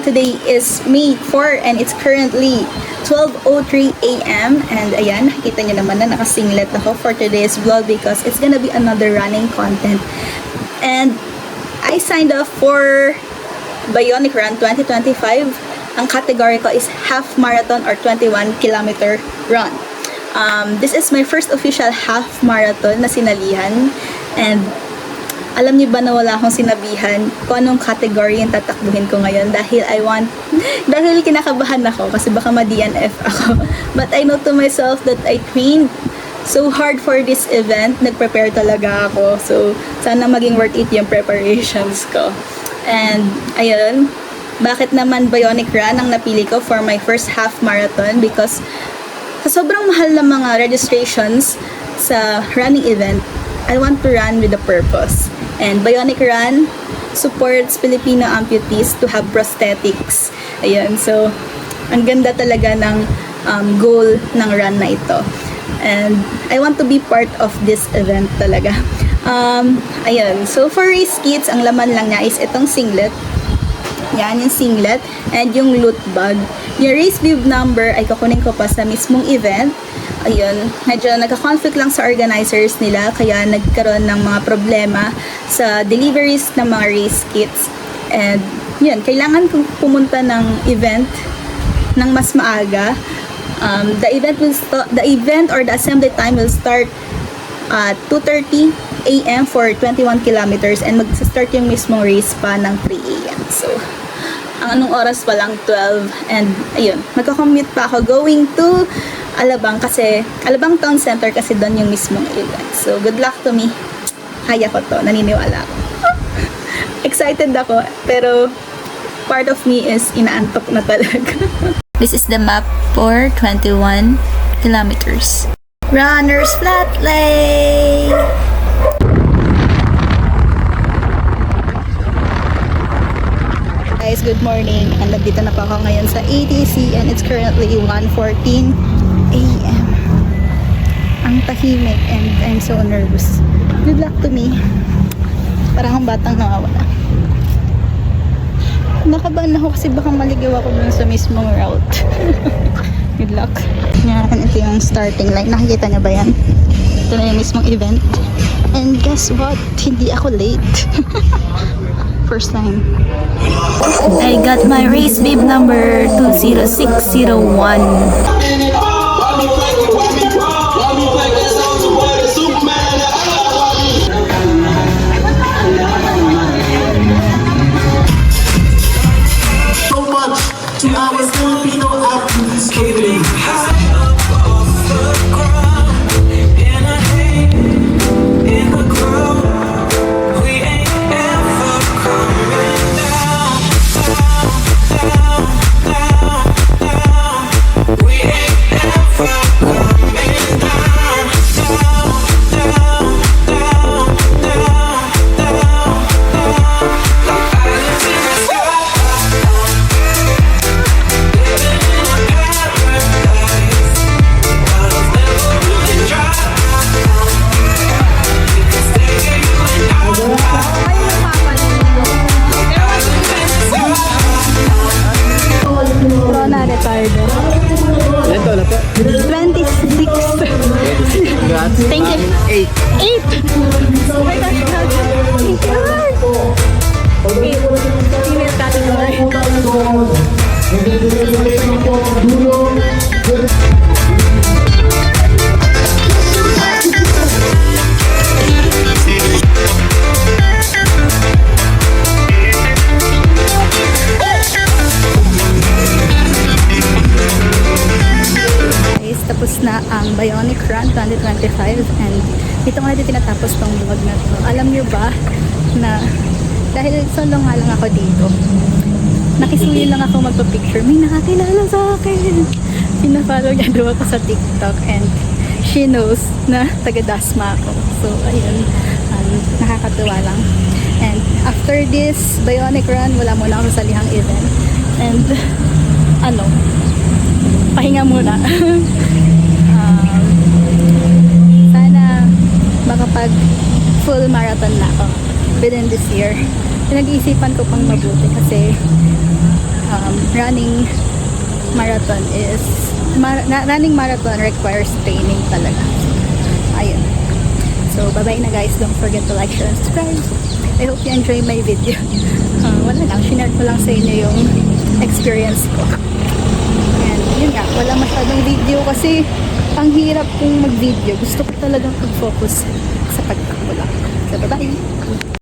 today is May 4 and it's currently 12:03 a.m. And ayan, nakikita nyo naman na nakasinglet ako for today's vlog because it's gonna be another running content. And I signed up for Bionic Run 2025. Ang category ko is half marathon or 21-kilometer run. This is my first official half marathon na sinalihan. And alam niyo ba na wala akong sinabihan kung anong category yung tatakbuhin ko ngayon dahil kinakabahan ako kasi baka ma-DNF ako. But I know to myself that I trained so hard for this event. Nag-prepare talaga ako. So, sana maging worth it yung preparations ko. And, ayun, bakit naman Bionic Run ang napili ko for my first half marathon? Because sa sobrang mahal na mga registrations sa running event, I want to run with a purpose. And Bionic Run supports Filipino amputees to have prosthetics. Ayan, so ang ganda talaga ng goal ng run na ito. And I want to be part of this event talaga. Ayan, so for race kits, ang laman lang niya is itong singlet. Yan, yung singlet and yung loot bag. Yung race bib number ay kukunin ko pa sa mismong event. Ayun, medyo nagka-conflict lang sa organizers nila kaya nagkaroon ng mga problema sa deliveries ng mga race kits. And yun, kailangan kong pumunta ng event ng mas maaga. The event or the assembly time will start at 2:30 a.m. for 21 kilometers and mag-start yung mismong race pa ng 3 a.m. So, ang anong oras pa lang 12 and ayun, magko-commute pa ako going to Alabang Town Center kasi doon yung mismong event. So, good luck to me. Kaya ko to, naniniwala ako. Excited ako, pero part of me is inaantok na talaga. This is the map for 21 kilometers. Runners Flat Lay! Guys, good morning. And nandito na pa ako ngayon sa ATC and it's currently 1:14 a.m. Ang tahimik and I'm so nervous. Good luck to me. Parang ang batang nawawala. Nakabahan ako kasi baka maligaw ako dun sa mismong route. Good luck. Yan, ito yung starting line. Nakikita niyo ba yan? Ito na yung mismong event. And guess what? Hindi ako late. First time. I got my race bib number 20601. Thank you. 8. Oh my gosh, thank you. Female category. Tapos na ang Bionic Run 2025 and dito nga natin tinatapos tong vlog na to. Alam niyo ba na dahil solo nga lang ako dito, nakisuyo lang ako magpa-picture, may nakakilala sa akin. Pinafollow niya daw ako sa TikTok and she knows na taga-Dasma ako. So ayun, nakakatuwa lang. And after this Bionic Run, wala muna ako sa salihang event. And pahinga muna. Sana makapag full marathon na ako within this year. Pinag-iisipan ko pang mabuti kasi running marathon is running marathon requires training talaga. Ayun. So, bye-bye na guys. Don't forget to like, share, and subscribe. I hope you enjoy my video. Wala lang. Sinare ko lang sa inyo yung experience ko. And yun nga. Wala masyadong video kasi ang hirap kong mag-video. Gusto ko talagang mag-focus sa pagtakbo lang. So, bye-bye.